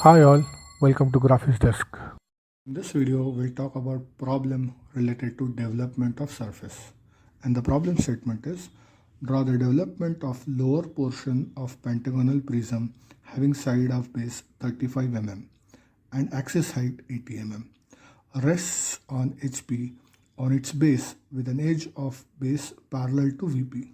Hi all, welcome to Graphics Desk. In this video, we'll talk about problem related to development of surface. And the problem statement is, draw the development of lower portion of pentagonal prism having side of base 35 mm and axis height 80 mm. Rests on HP on its base with an edge of base parallel to VP.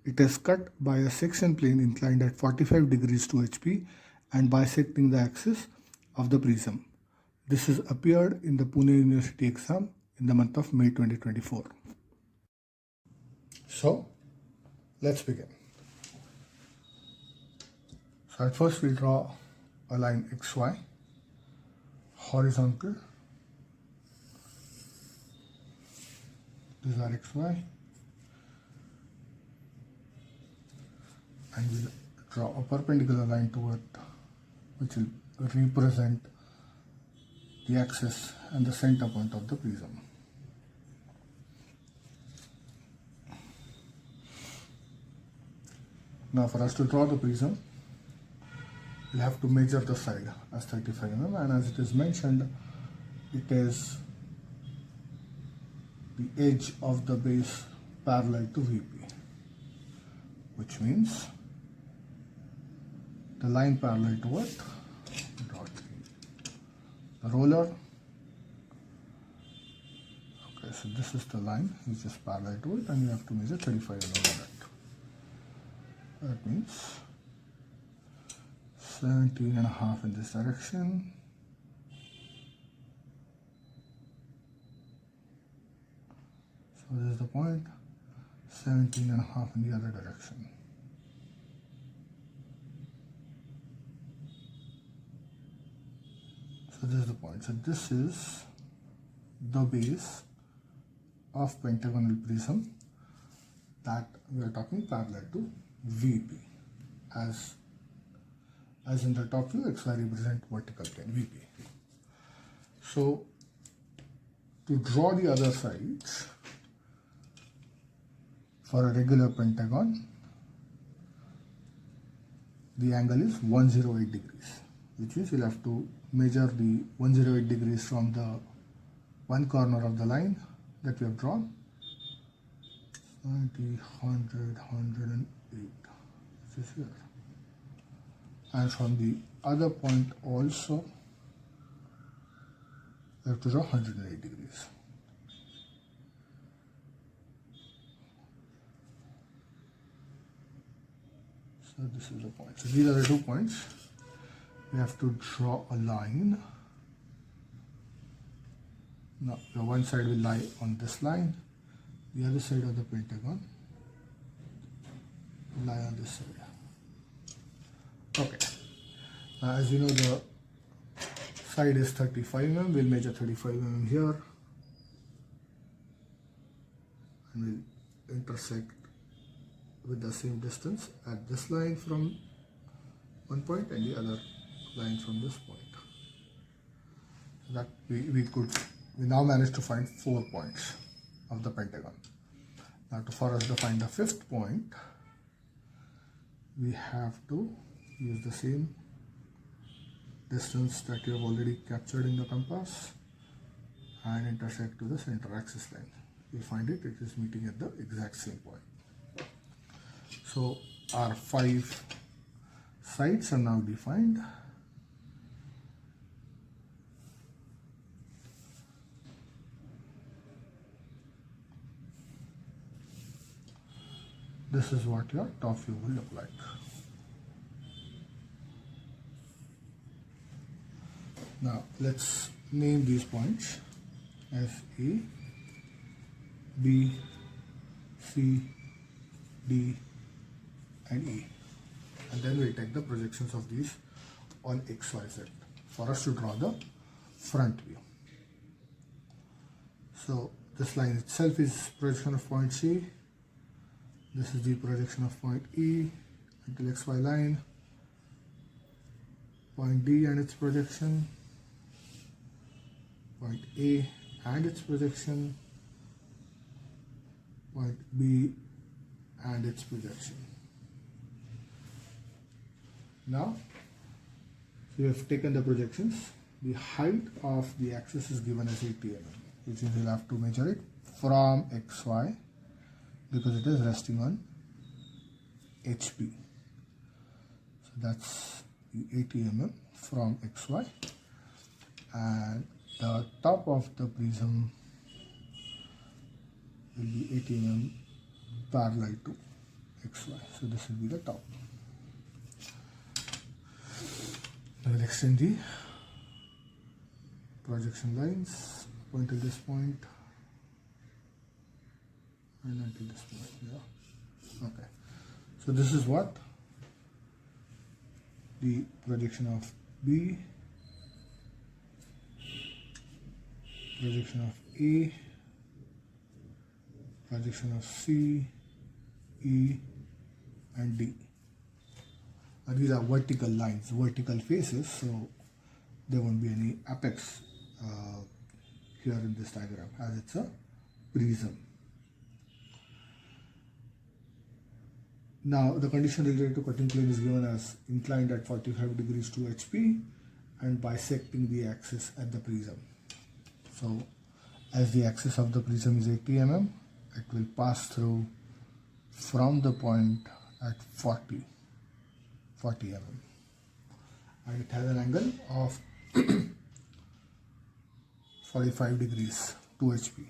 It is cut by a section plane inclined at 45 degrees to HP and bisecting the axis of the prism. This has appeared in the Pune University exam in the month of May 2024. So, let's begin. So at first we'll draw a line XY, horizontal. These are XY. And we'll draw a perpendicular line to it, which will represent the axis and the center point of the prism. Now for us to draw the prism, we'll have to measure the side as 35 mm, and as it is mentioned, it is the edge of the base parallel to VP, which means the line parallel to it, draw the roller. Okay, so this is the line which is parallel to it, and you have to measure 35 mm of it. That means 17.5 in this direction, so this is the point, 17.5 in the other direction. So this is the point. So this is the base of pentagonal prism that we are talking parallel to VP. As in the top view, XY represent vertical plane VP. So to draw the other sides for a regular pentagon, the angle is 108 degrees, which means you'll have to measure the 108 degrees from the one corner of the line that we have drawn, 90, 100, 108, which is here, and from the other point also we have to draw 108 degrees. So this is the point. So these are the 2 points. We have to draw a line. Now the one side will lie on this line, the other side of the pentagon will lie on this side. Okay. Now as you know, the side is 35 mm. We'll measure 35 mm here and we'll intersect with the same distance at this line from one point and the other line from this point. So that we now managed to find 4 points of the pentagon. Now for us to find the 5th point, we have to use the same distance that you have already captured in the compass and intersect to the center axis line. You'll find it is meeting at the exact same point. So our 5 sides are now defined. This is what your top view will look like. Now let's name these points as A, B, C, D and E, and then we'll take the projections of these on XYZ for us to draw the front view. So this line itself is projection of point C. This is the projection of point E until XY line, point D and its projection, point A and its projection, point B and its projection. Now, if we have taken the projections. The height of the axis is given as 80 mm, which means we'll have to measure it from xy because it is resting on HP. So that's the 80 mm from xy, and the top of the prism will be 80 mm parallel to xy. So this will be the top. Now we'll extend the projection lines, point till this point and until this point. Yeah. Okay. So this is what the projection of B, projection of A, projection of C, E and D. And these are vertical lines, vertical faces, so there won't be any apex here in this diagram as it's a prism. Now the condition related to cutting plane is given as inclined at 45 degrees to HP and bisecting the axis at the prism. So as the axis of the prism is 80 mm, it will pass through from the point at 40 mm, and it has an angle of 45 degrees to HP.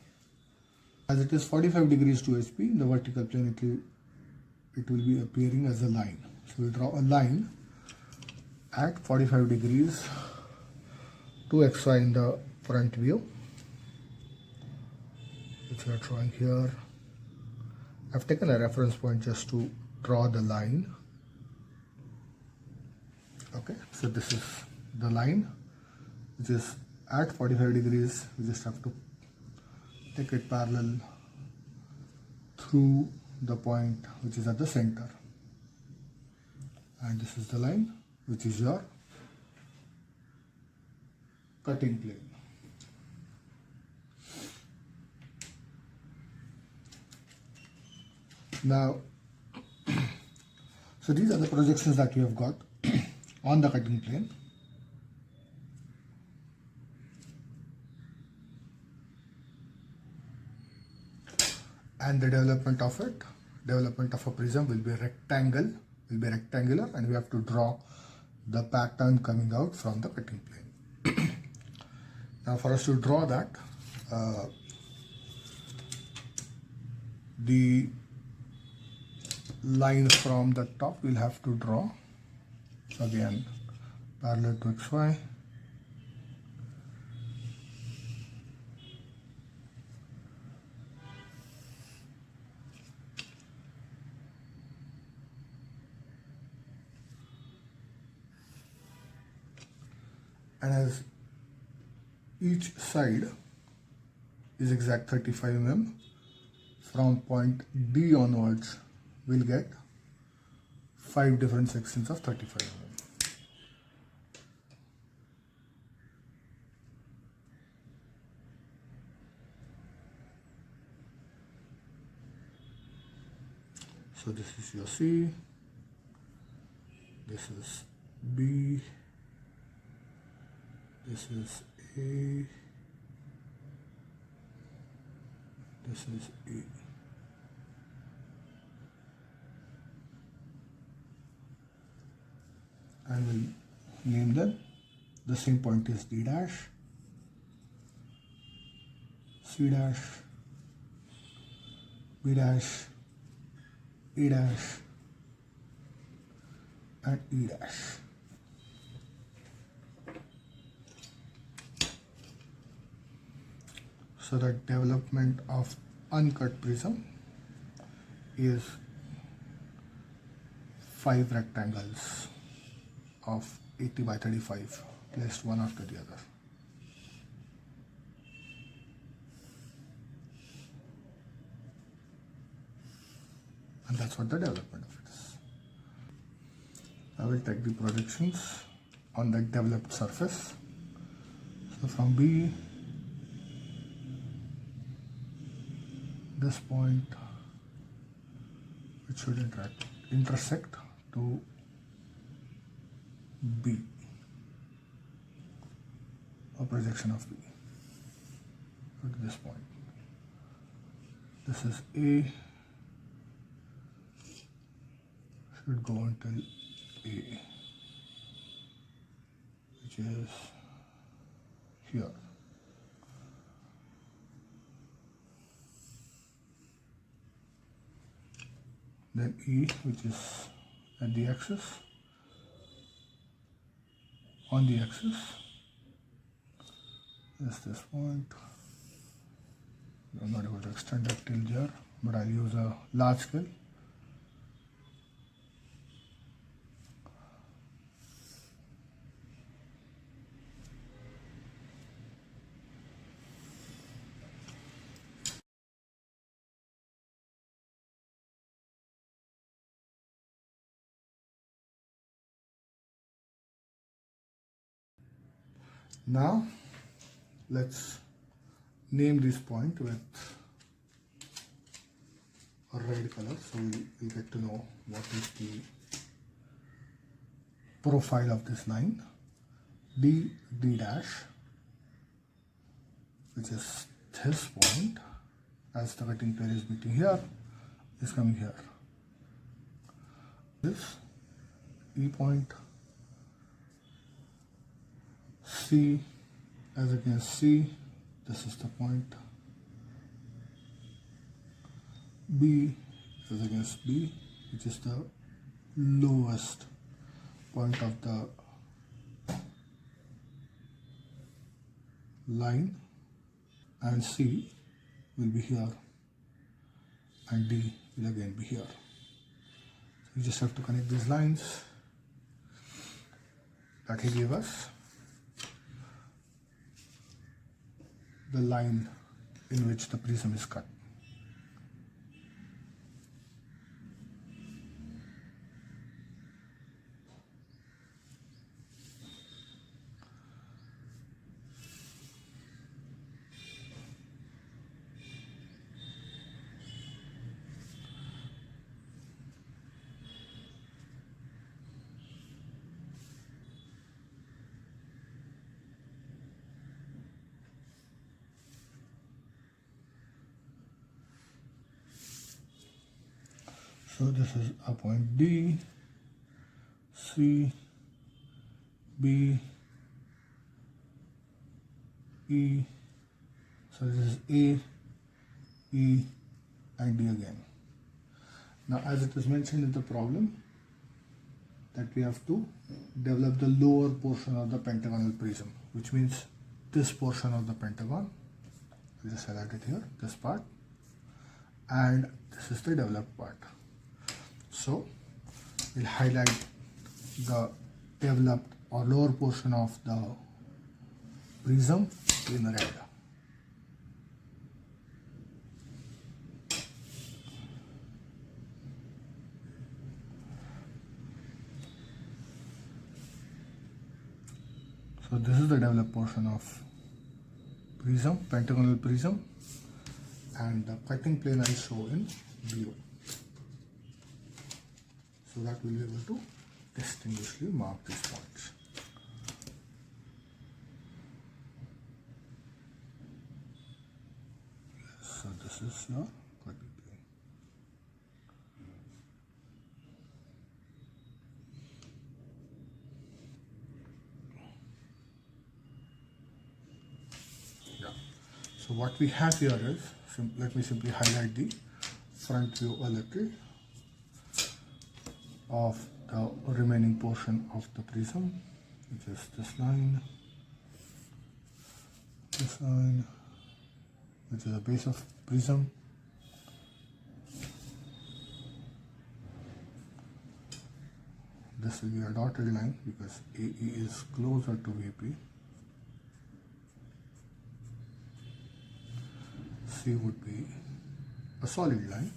As it is 45 degrees to HP, in the vertical plane it will be appearing as a line. So we draw a line at 45 degrees to XY in the front view, which we are drawing here. I've taken a reference point just to draw the line. Okay, so this is the line which is at 45 degrees. We just have to take it parallel through the point which is at the center, and this is the line which is your cutting plane. Now, so these are the projections that we have got on the cutting plane. And the development of a prism will be rectangular, and we have to draw the pattern coming out from the cutting plane. Now for us to draw that, the line from the top we'll have to draw again parallel to XY. And as each side is exact 35 mm, from point D onwards we'll get 5 different sections of 35 mm. So this is your C, this is B, this is A, this is E. And we'll name them. The same point is D dash, C dash, B dash, E dash, and E dash. So the development of uncut prism is 5 rectangles of 80 by 35 placed one after the other. And that's what the development of it is. I will take the projections on the developed surface. So from B, this point, it should intersect to B. a projection of B at this point. This is A, should go until A, which is here. Then E, which is at the axis, on the axis is this point. I'm not able to extend that till there, but I'll use a large scale. Now let's name this point with a red color, so we'll get to know what is the profile of this line. D dash, which is this point, as the cutting plane is meeting here, is coming here. This E point, C as against C, this is the point. B is against B, which is the lowest point of the line, and C will be here, and D will again be here. So you just have to connect these lines that he gave us. The line in which the prism is cut. So this is a point D, C, B, E. So this is A, E, and D again. Now, as it is mentioned in the problem, that we have to develop the lower portion of the pentagonal prism, which means this portion of the pentagon. I'll just highlight it here, this part, and this is the developed part. So we'll highlight the developed or lower portion of the prism in red. So this is the developed portion of prism, pentagonal prism, and the cutting plane I show in blue. So that we'll be able to distinguishingly mark these points. So this is your cutting plane. Yeah. So what we have here is, let me simply highlight the front view a little of the remaining portion of the prism, which is this line, which is the base of prism, this will be a dotted line because AE is closer to VP, C would be a solid line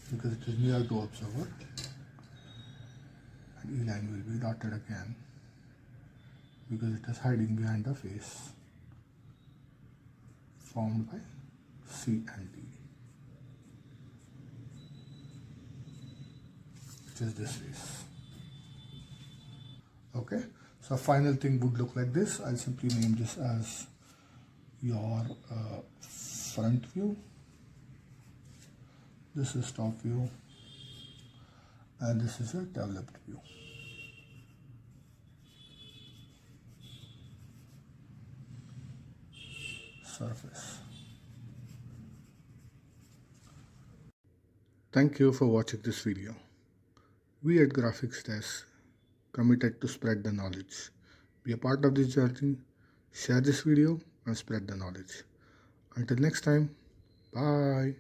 because it is near to observer, and E line will be dotted again because it is hiding behind the face formed by C and D, which is this face. Okay, So final thing would look like this. I'll simply name this as your front view. This is top view, and this is your developed view. Surface. Thank you for watching this video. We at Graphics Desk committed to spread the knowledge. Be a part of this journey, share this video and spread the knowledge. Until next time, bye.